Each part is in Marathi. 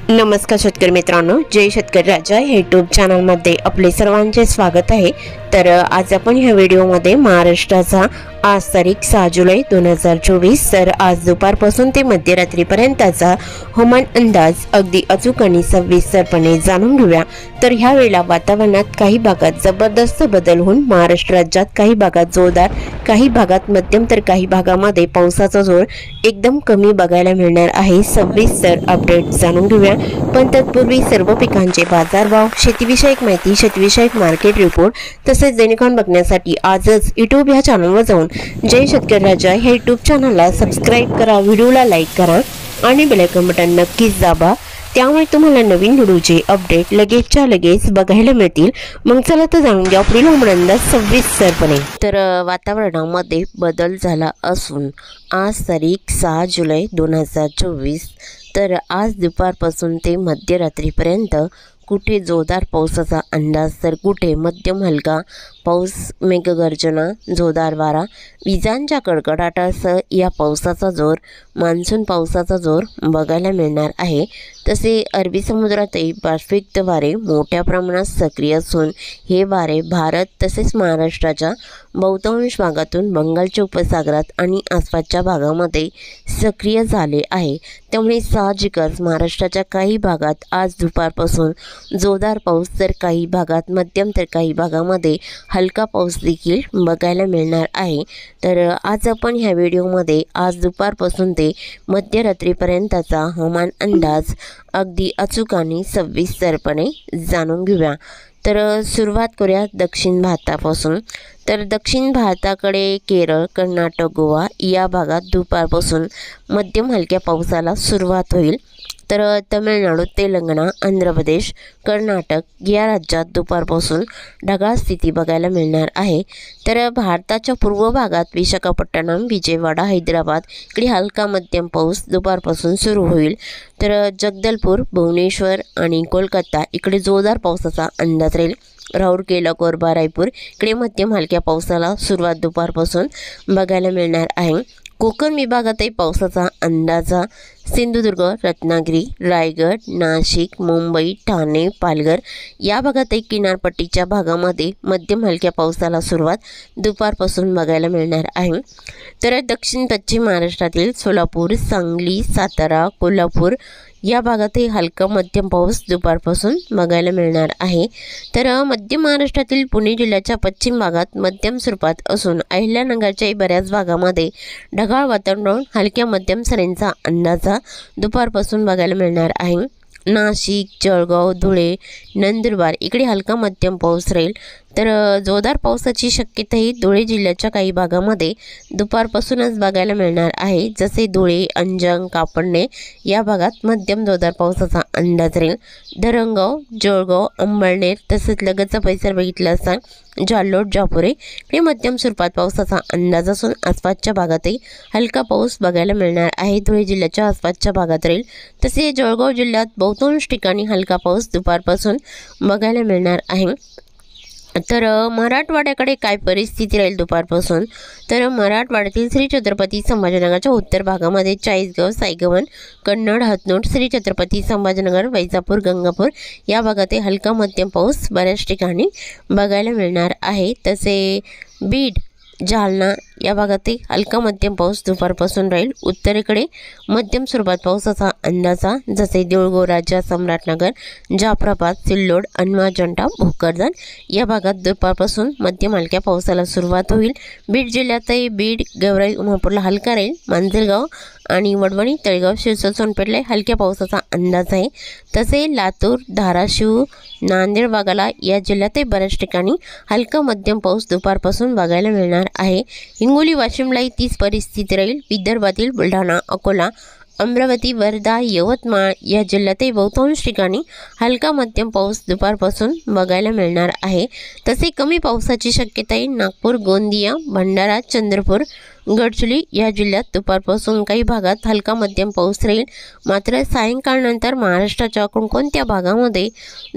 नमस्कार शेतकरी मित्रांनो, जय शेतकरी राजा यूट्यूब चॅनलमध्ये आपले सर्वांचे स्वागत आहे। तर आज आपण ह्या व्हिडिओमध्ये महाराष्ट्राचा आज तारीख 6 जुलै 2024 तर आज दुपारपासून ते मध्यरात्रीपर्यंतचा हवामान अंदाज अगदी अचूक आणि सविस्तरपणे जाणून घेऊया। तर ह्या वेळेला वातावरणात काही भागात जबरदस्त बदल होऊन महाराष्ट्र राज्यात काही भागात जोरदार, काही भागात मध्यम तर काही भागामध्ये पावसाचा जोर एकदम कमी बघायला मिळणार आहे। सविस्तर अपडेट जाणून घेऊया, पण तत्पूर्वी सर्व पिकांचे बाजारभाव, शेतीविषयक माहिती, शेतीविषयक मार्केट रिपोर्ट तसेच दैनिकांन बघण्यासाठी आजच यूट्यूब या चॅनलवर जाऊन जय शेतकरी राजा हे यूट्यूब चॅनलला सबस्क्राइब करा, व्हिडिओला लाईक करा आणि बेल आयकॉन बटन नक्कीच दाबा, त्यामुळे तुम्हाला नवीन व्हिडिओचे अपडेट लगेचच्या लगेच बघायला मिळतील। मग चला तर जाणून घ्या पुढील हवामान अंदाज सविस्तरपणे। तर वातावरणामध्ये बदल झाला असून आज तारीख 6 जुलै 2024 तर आज दुपारपासून ते मध्यरात्रीपर्यंत कुठे जोरदार पावसाचा अंदाज तर कुठे मध्यम हलका पाऊस, मेघगर्जना, जोरदार वारा, विजांच्या कडकडाटासह या पावसाचा जोर, मान्सून पावसाचा जोर बघायला मिळणार आहे। तसे अरबी समुद्रातही पार्श्विक वारे मोठ्या प्रमाणात सक्रिय असून हे वारे भारत तसेच महाराष्ट्राच्या बहुतांश भागातून बंगालच्या उपसागरात आणि आसपासच्या भागामध्ये सक्रिय झाले आहे। त्यामुळे साहजिकच महाराष्ट्राच्या काही भागात आज दुपारपासून जोरदार पाऊस तर काही भागात मध्यम तर काही भागामध्ये हलका पाऊस देखील बघायला मिळणार आहे। तर आज आपण ह्या व्हिडिओमध्ये आज दुपारपासून ते मध्यरात्रीपर्यंतचा हवामान अंदाज अगदी अचूक आणि सविस्तरपणे जाणून घेऊया। तर सुरुवात करूया दक्षिण भारतापासून। तर दक्षिण भारताकडे केरळ, कर्नाटक, गोवा या भागात दुपारपासून मध्यम हलक्या पावसाला सुरुवात होईल। तर तमिळनाडू, तेलंगणा, आंध्र प्रदेश, कर्नाटक या राज्यात दुपारपासून ढगाळ स्थिती बघायला मिळणार आहे। तर भारताच्या पूर्व भागात विशाखापट्टणम, विजयवाडा, हैदराबाद इकडे हलका मध्यम पाऊस दुपारपासून सुरू होईल। तर जगदलपूर, भुवनेश्वर आणि कोलकाता इकडे जोरदार पावसाचा अंदाज राहील। राऊरकेला, कोरबा, रायपूर इकडे मध्यम हलक्या पावसाला सुरुवात दुपारपासून बघायला मिळणार आहे। कोकण विभागातही पावसाचा अंदाजा सिंधुदुर्ग, रत्नागिरी, रायगड, नाशिक, मुंबई, ठाणे, पालघर या भागातही किनारपट्टीच्या भागामध्ये मध्यम हलक्या पावसाला सुरुवात दुपारपासून बघायला मिळणार आहे। तर दक्षिण पश्चिम महाराष्ट्रातील सोलापूर, सांगली, सातारा, कोल्हापूर या भागातही हलका मध्यम पाऊस दुपारपासून बघायला मिळणार आहे। तर मध्य महाराष्ट्रातील पुणे जिल्ह्याच्या पश्चिम भागात मध्यम स्वरूपात असून अहिल्यानगरच्याही बऱ्याच भागामध्ये ढगाळ वातावरण हलक्या मध्यम सरींचा अंदाजा दुपारपासून बघायला मिळणार आहे। नाशिक, जळगाव, धुळे, नंदुरबार इकडे हलका मध्यम पाऊस राहील। तर जोरदार पावसाची शक्यताही धुळे जिल्ह्याच्या काही भागामध्ये दुपारपासूनच बघायला मिळणार आहे। जसे धुळे, अंजन, कापडणे या भागात मध्यम जोरदार पावसाचा अंदाज राहील। धरणगाव, जळगाव, अंबळनेर तसेच लगतचा परिसर बघितला असता जालोट, जापुरे हे मध्यम स्वरूपात पावसाचा अंदाज असून आसपासच्या भागातही हलका पाऊस बघायला मिळणार आहे। धुळे जिल्ह्याच्या आसपासच्या भागात राहील। तसे जळगाव जिल्ह्यात बहुतांश ठिकाणी हलका पाऊस दुपारपासून बघायला मिळणार आहे। तर मराठवाड्याकडे काय परिस्थिती राहील दुपारपासून, तर मराठवाड्यातील श्री छत्रपती संभाजीनगरच्या उत्तर भागामध्ये चाळीसगाव, सायगवन, कन्नड, हतनूर, श्री छत्रपती संभाजीनगर, वैजापूर, गंगापूर या भागातही हलका मध्यम पाऊस बऱ्याच ठिकाणी बघायला मिळणार आहे। तसे बीड, जालना या भागातही हलका मध्यम पाऊस दुपारपासून राहील। उत्तरेकडे मध्यम स्वरूपात पावसाचा अंदाजा जसे देऊळगाव, राजा, सम्राटनगर, जाफराबाद, सिल्लोड, अनवा, जंटा, भोकरदन या भागात दुपारपासून मध्यम हलक्या पावसाला सुरुवात होईल। बीड जिल्ह्यातही बीड, गेवराई, उमापूरला हलका राहील। मांजलगाव आणि वडवणी, तळेगाव, शिरसोल, सोनपेठला हलक्या पावसाचा अंदाज आहे। तसे लातूर, धाराशिव, नांदेड भागाला या जिल्ह्यातही बऱ्याच ठिकाणी हलका मध्यम पाऊस दुपारपासून बघायला मिळणार आहे। हिंगोली, वाशिमलाही तीच परिस्थिती राहील। विदर्भातील बुलढाणा, अकोला, अमरावती, वर्धा, यवतमाळ या जिल्ह्यातही बहुतांश ठिकाणी हलका मध्यम पाऊस दुपारपासून बघायला मिळणार आहे। तसे कमी पावसाची शक्यताही नागपूर, गोंदिया, भंडारा, चंद्रपूर, गडचिरोली या जिल्ह्यात दुपारपासून काही भागात हलका मध्यम पाऊस राहील। मात्र सायंकाळनंतर महाराष्ट्राच्या कोणकोणत्या भागामध्ये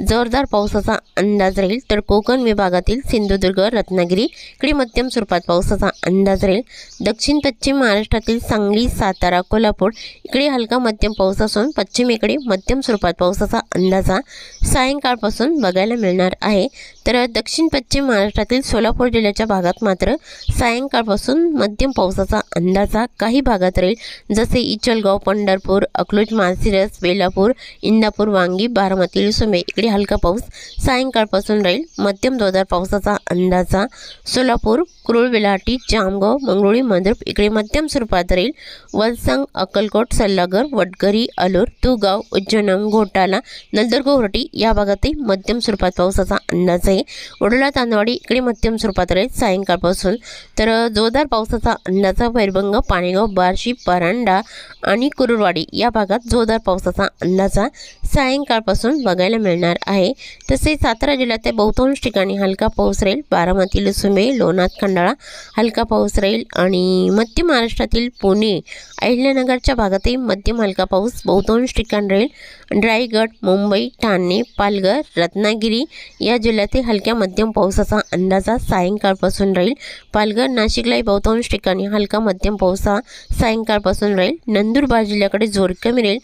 जोरदार पावसाचा अंदाज राहील तर कोकण विभागातील सिंधुदुर्ग, रत्नागिरी इकडे मध्यम स्वरूपात पावसाचा अंदाज राहील। दक्षिण पश्चिम महाराष्ट्रातील सांगली, सातारा, कोल्हापूर इकडे हलका मध्यम पाऊस असून पश्चिमेकडे मध्यम स्वरूपात पावसाचा अंदाजा सायंकाळपासून बघायला मिळणार आहे। तर दक्षिण पश्चिम महाराष्ट्रातील सोलापूर जिल्ह्याच्या भागात मात्र सायंकाळपासून मध्यम पावसाचा अंदाजा काही भागात राहील, जसे इचलगाव, पंढरपूर, अकलूज, माळशिरस, बेलापूर, इंदापूर, वांगी, बारामती, लुसुंबे इकडे हलका पाऊस सायंकाळपासून राहील। मध्यम जोरदार पावसाचा अंदाजा सोलापूर, कुरुळ, बेलाटी, जामगाव, मंगरुळी, मंद्रुप इकडे मध्यम स्वरूपात राहील। वलसंग, अक्कलकोट, सल्लागर, वडगरी, अलूर, तुगाव, उज्जैन, घोटाला, नंदुरबार या भागातही मध्यम स्वरूपात पावसाचा अंदाज आहे। वडोला, तांदवाडी इकडे मध्यम स्वरूपात राहील सायंकाळपासून। तर जोरदार पावसाचा अंदाजा वैरभंग, पाणेगाव, बार्शी, परांडा आणि कुरुळवाडी या भागात जोरदार पावसाचा अंदाजा सायंकाळपासून बघायला मिळणार आहे। तसेच सातारा जिल्ह्यात बहुतांश ठिकाणी हलका पाऊस राहील। बारामती, लुसुंबे, लोणार, खंडाळा हलका पाऊस राहील आणि मध्य महाराष्ट्रातील पुणे, अहिल्यानगरच्या भागातही मध्यम हलका पाऊस बहुतांश ठिकाणी राहील। रायगड, मुंबई, ठाणे, पालघर, रत्नागिरी या जिल्ह्यातील हलक्या मध्यम पावसाचा अंदाजा सायंकाळपासून राहील। पालघर, नाशिकलाही बहुतांश ठिकाणी हलका मध्यम पावसा सायंकाळपासून राहील। नंदुरबार जिल्ह्याकडे जोर कमी राहील।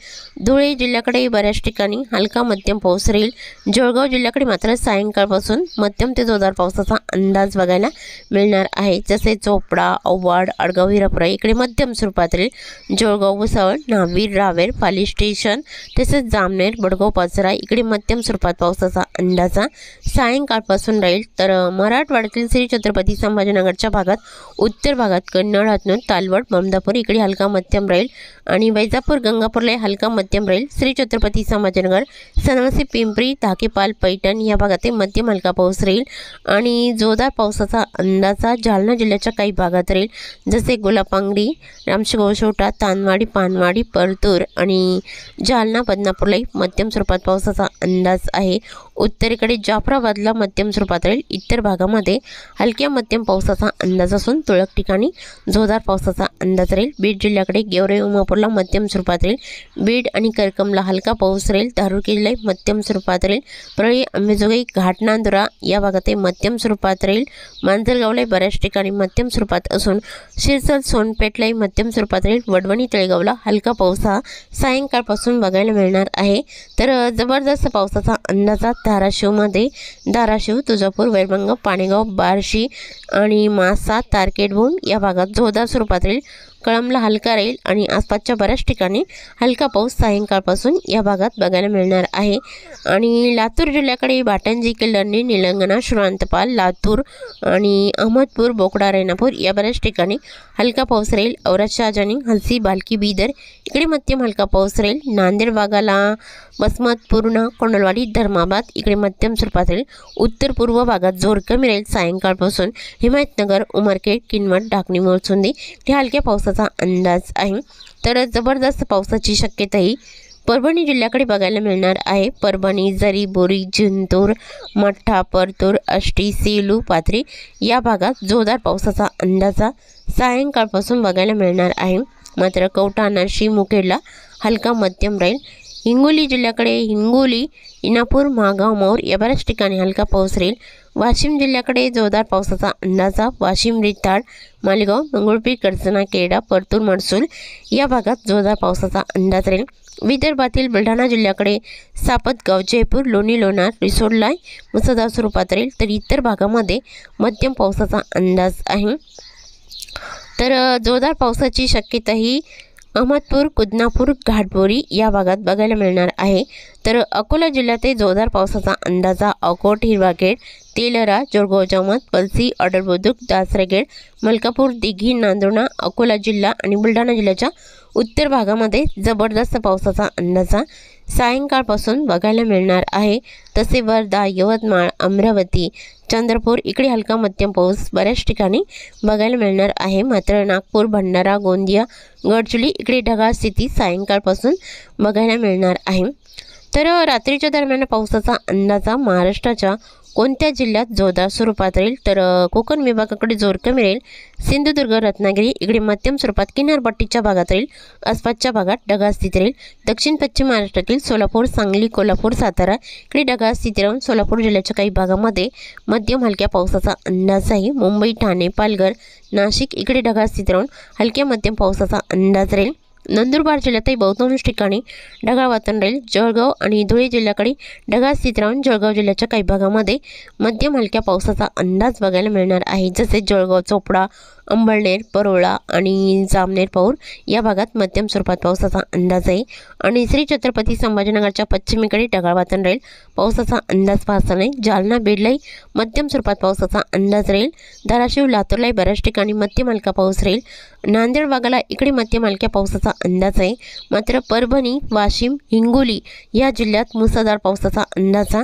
धुळे जिल्ह्याकडे बऱ्याच ठिकाणी हलका मध्यम पाऊस राहील। जळगाव जिल्ह्याकडे मात्र सायंकाळपासून मध्यम ते जोरदार पावसाचा अंदाज बघायला मिळणार आहे, जसे चोपडा, औवाड, आडगाव, हिरापुरा इकडे मध्यम स्वरूपात राहील। जळगाव, भुसावळ, न्हावी, रावेर, पाली स्टेशन तसेच जामनेर, बडगाव, पाचोरा इकडे मध्यम स्वरूपात पावसाचा अंदाजा सायंकाळपासून राहील। तर मराठवाड्यातील श्री छत्रपती संभाजीनगरच्या भागात, उत्तर भागात कन्नड, हतनूर, तालवड, ममदापूर इकडे हलका मध्यम राहील आणि वैजापूर, गंगापूरला हलका मध्यम राहील। श्री छत्रपती संभाजीनगर, सनवसी, पिंपरी, धाकेपाल, पैठण या भागात मध्यम हलका पाऊस राहील आणि जोरदार पावसाचा अंदाजा जालना जिल्ह्याच्या काही भागात राहील, जसे गोलापांगडी, रामशिंगोशोटा, तानवाडी, पानवाडी, परतूर आणि जालना, बदनापूरलाही मध्यम स्वरूपात पावसाचा अंदाज आहे। उत्तरेकडे जाफराबादला मध्यम स्वरूपात राहील। इतर भागामध्ये हलक्या मध्यम पावसाचा अंदाज असून तुरळक ठिकाणी जोरदार पावसाचा अंदाज राहील। बीड जिल्ह्याकडे गेवराई, उमापूरला मध्यम स्वरूपात राहील। बीड आणि करकमला हलका पाऊस राहील। धारूर जिल्ह्यात मध्यम स्वरूपात राहील। परळी, अंबेजोगाई, घाटनांदुरा या भागात मध्यम स्वरूपात राहील। मांजरगावला बऱ्याच ठिकाणी मध्यम स्वरूपात असून शिरसल, सोनपेठलाही मध्यम स्वरूपात राहील। वडवणी, तळेगावला हलका पावसा सायंकाळपासून बघायला मिळणार आहे। तर जबरदस्त पावसाचा अंदाजा धाराशिवमध्ये, धाराशिव, तुळजापूर, वैरभंग, पाणेगाव, बार्शी आणि मासा, तारकेडभूम या भागात जोरदार स्वरूपात राहील। कळंबला हलका राहील आणि आसपासच्या बऱ्याच ठिकाणी हलका पाऊस सायंकाळपासून या भागात बघायला मिळणार आहे। आणि लातूर जिल्ह्याकडे भाटंजी, किल्लारणी, निलंगणा, श्रावणपाल, लातूर आणि अहमदपूर, बोकडा, रेणापूर या बऱ्याच ठिकाणी हलका पाऊस राहील। औरत, शाहजानी, हलसी, भालकी, बीदर इकडे मध्यम हलका पाऊस राहील। नांदेड भागाला वसमत, पूर्णा, कोंडलवाडी, धर्माबाद इकडे मध्यम स्वरूपात राहील। उत्तर पूर्व भागात जोर कमी राहील सायंकाळपासून। हिमायतनगर, उमरखेड, किनवट, ढाकणी, मोरचुंदी हे हलक्या पावसाचा अंदाज आहे। तर जबरदस्त पावसाची शक्यताही परभणी जिल्ह्याकडे बघायला मिळणार आहे। परभणी, जरी, बोरी, जिंतूर, मठ्ठा, परतूर, आष्टी, सेलू, पाथरी या भागात जोरदार पावसाचा अंदाजा सायंकाळपासून बघायला मिळणार आहे। मात्र कवठा, नरशी, मुखेडला हलका मध्यम राहील। हिंगोली जिल्ह्याकडे हिंगोली, इनापूर, महागाव, मौर या बऱ्याच ठिकाणी हलका पाऊस राहील। वाशिम जिल्ह्याकडे जोरदार पावसाचा अंदाजा वाशिम, रिताड, मालेगाव, मंगळपीर, कडसना, केडा, परतूर, मडसूल या भागात जोरदार पावसाचा अंदाज राहील। विदर्भातील बुलढाणा जिल्ह्याकडे सापतगाव, जयपूर, लोणी, लोणार, रिसोडला मुसळधार स्वरूपात राहील। तर इतर भागामध्ये मध्यम पावसाचा अंदाज आहे। तर जोरदार पावसाची शक्यता ही अहमदपूर, कुदनापूर, घाटबोरी या भागात बघायला मिळणार आहे। तर अकोला जिल्ह्यात जोरदार पावसाचा अंदाजा अकोट, हिरवाखेड, तेलरा, जोरगाव, जामत, पलसी, ऑर्डर बुद्रुक, दासरगेड, मलकापूर, दिघी, नांदुर्णा, अकोला जिल्हा आणि बुलढाणा जिल्ह्याच्या उत्तर भागामध्ये जबरदस्त पावसाचा अंदाजा सायंकाळपासून बघायला मिळणार आहे। तसे वर्धा, यवतमाळ, अमरावती, चंद्रपूर इकडे हलका मध्यम पाऊस बऱ्याच ठिकाणी बघायला मिळणार आहे। मात्र नागपूर, भंडारा, गोंदिया, गडचिरोली इकडे ढगाळ स्थिती सायंकाळपासून बघायला मिळणार आहे। तर रात्रीच्या दरम्यान पावसाचा अंदाजा महाराष्ट्राच्या कोणत्या जिल्ह्यात जोरदार स्वरूपात राहील? तर कोकण विभागाकडे जोर कमी राहील. सिंधुदुर्ग, रत्नागिरी इकडे मध्यम स्वरूपात, किनारपट्टीच्या भागात राहील. आसपासच्या भागात ढगाळ स्थिती राहील. दक्षिण पश्चिम महाराष्ट्रातील सोलापूर, सांगली, कोल्हापूर, सातारा इकडे ढगाळ स्थिती राहून सोलापूर जिल्ह्याच्या काही भागामध्ये मध्यम हलक्या पावसाचा अंदाज आहे. मुंबई, ठाणे, पालघर, नाशिक इकडे ढगाळ स्थिती राहून हलक्या मध्यम पावसाचा अंदाज राहील. नंदुरबार जिल्ह्यातही बहुतांश ठिकाणी ढगाळ वातावरण राहील. जळगाव आणि धुळे जिल्ह्याकडे ढगाळ स्थिती राहून जळगाव जिल्ह्याच्या काही भागामध्ये मध्यम हलक्या पावसाचा अंदाज बघायला मिळणार आहे. जसे जळगाव, चोपडा, अंबळनेर, परोळा आणि जामनेर, पौर या भागात मध्यम स्वरूपात पावसाचा अंदाज आहे. आणि श्री छत्रपती संभाजीनगरच्या पश्चिमेकडे ढगाळ वातावरण राहील. पावसाचा अंदाज फारसा नाही. जालना, बीडलाही मध्यम स्वरूपात पावसाचा अंदाज राहील. धाराशिव, लातूरलाही बऱ्याच ठिकाणी मध्यम हलका पाऊस राहील. नांदेड भागाला इकडे मध्यम हलक्या पावसाचा अंदाज आहे. मात्र परभणी, वाशिम, हिंगोली या जिल्ह्यात मुसळधार पावसाचा अंदाज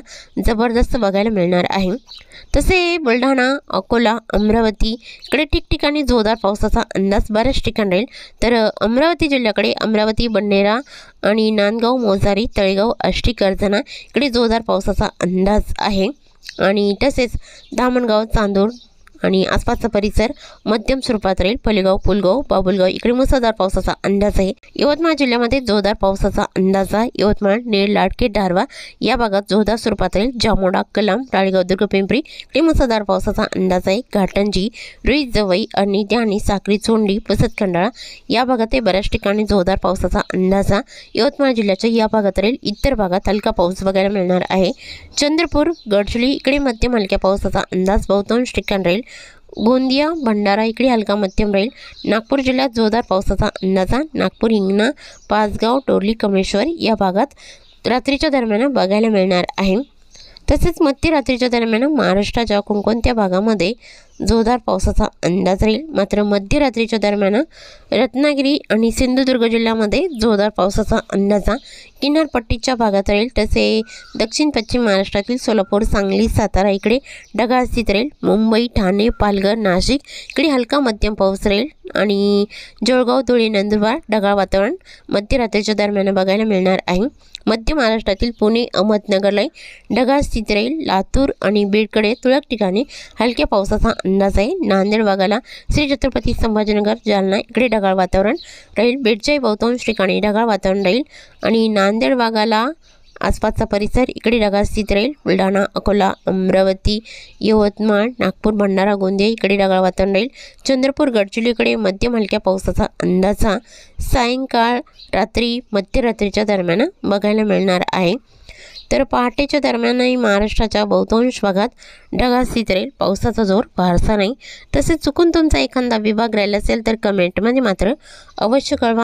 जबरदस्त बघायला मिळणार आहे. तसे बुलढाणा, अकोला, अमरावती इकडे ठिकठिकाणी जोरदार पावसाचा अंदाज बऱ्याच ठिकाणी राहील. तर अमरावती जिल्ह्याकडे अमरावती, बंडेरा आणि नांदगाव, मोजारी, तळेगाव, आष्टी, कर्जना इकडे जोरदार पावसाचा अंदाज आहे. आणि तसेच धामणगाव, चांदूर आणि आसपासचा परिसर मध्यम स्वरूपात राहील. फलेगाव, पुलगाव, बाबुलगाव इकडे मुसळधार पावसाचा अंदाज आहे. यवतमाळ जिल्ह्यामध्ये जोरदार पावसाचा अंदाज आहे. यवतमाळ, नेर, लाडके, दारवा या भागात जोरदार स्वरूपात राहील. जामोडा, कलाम, राळेगाव, दुर्ग, पिंपरी इकडे मुसळधार पावसाचा अंदाज आहे. घाटंजी, रुई, जवई, अरणी, ध्यानी, साक्री, चोंडी, पुसद, खंडाळा या भागातही बऱ्याच ठिकाणी जोरदार पावसाचा अंदाज यवतमाळ जिल्ह्याच्या या भागात राहील. इतर भागात हलका पाऊस बघायला मिळणार आहे. चंद्रपूर, गडचिरोली इकडे मध्यम हलक्या पावसाचा अंदाज बहुतांश ठिकाणी राहील. गोंदिया, भंडारा इकडे हलका मध्यम राहील. नागपूर जिल्ह्यात जोरदार पावसाचा अंदाज नागपूर, हिंगणा, पाचगाव, टोरली, कमेश्वर या भागात रात्रीच्या दरम्यान बघायला मिळणार आहे. तसेच मध्यरात्रीच्या दरम्यान महाराष्ट्राच्या कोणकोणत्या भागामध्ये जोरदार पावसाचा अंदाज राहील. मात्र मध्यरात्रीच्या दरम्यान रत्नागिरी आणि सिंधुदुर्ग जिल्ह्यामध्ये जोरदार पावसाचा अंदाज किनारपट्टीच्या भागात राहील. तसे दक्षिण पश्चिम महाराष्ट्रातील सोलापूर, सांगली, सातारा इकडे ढगाळ स्थिती राहील. मुंबई, ठाणे, पालघर, नाशिक इकडे हलका मध्यम पाऊस राहील. आणि जळगाव, धुळे, नंदुरबार ढगाळ वातावरण मध्यरात्रीच्या दरम्यान बघायला मिळणार आहे. मध्य महाराष्ट्रातील पुणे, अहमदनगरलाही ढगाळ स्थिती राहील. लातूर आणि बीडकडे तुरळक ठिकाणी हलक्या पावसाचा अंदाज आहे. नांदेड भागाला श्री छत्रपती संभाजीनगर, जालना इकडे ढगाळ वातावरण राहील. बीडच्याही बहुतांश ठिकाणी ढगाळ वातावरण राहील. आणि नांदेड भागाला आसपासचा परिसर इकडे ढगाळ स्थिती राहील. बुलढाणा, अकोला, अमरावती, यवतमाळ, नागपूर, भंडारा, गोंदिया इकडे ढगाळ वातावरण राहील. चंद्रपूर, गडचिरोली इकडे मध्यम हलक्या पावसाचा अंदाज सायंकाळ, रात्री, मध्यरात्रीच्या दरम्यान बघायला मिळणार आहे. तर पहाटेच्या दरम्यानही महाराष्ट्राच्या बहुतांश भागात ढगाळ स्थिती राहील. पावसाचा जोर फारसा नाही. तसेच चुकून तुमचा एखादा विभाग राहिला असेल तर कमेंटमध्ये मात्र अवश्य कळवा.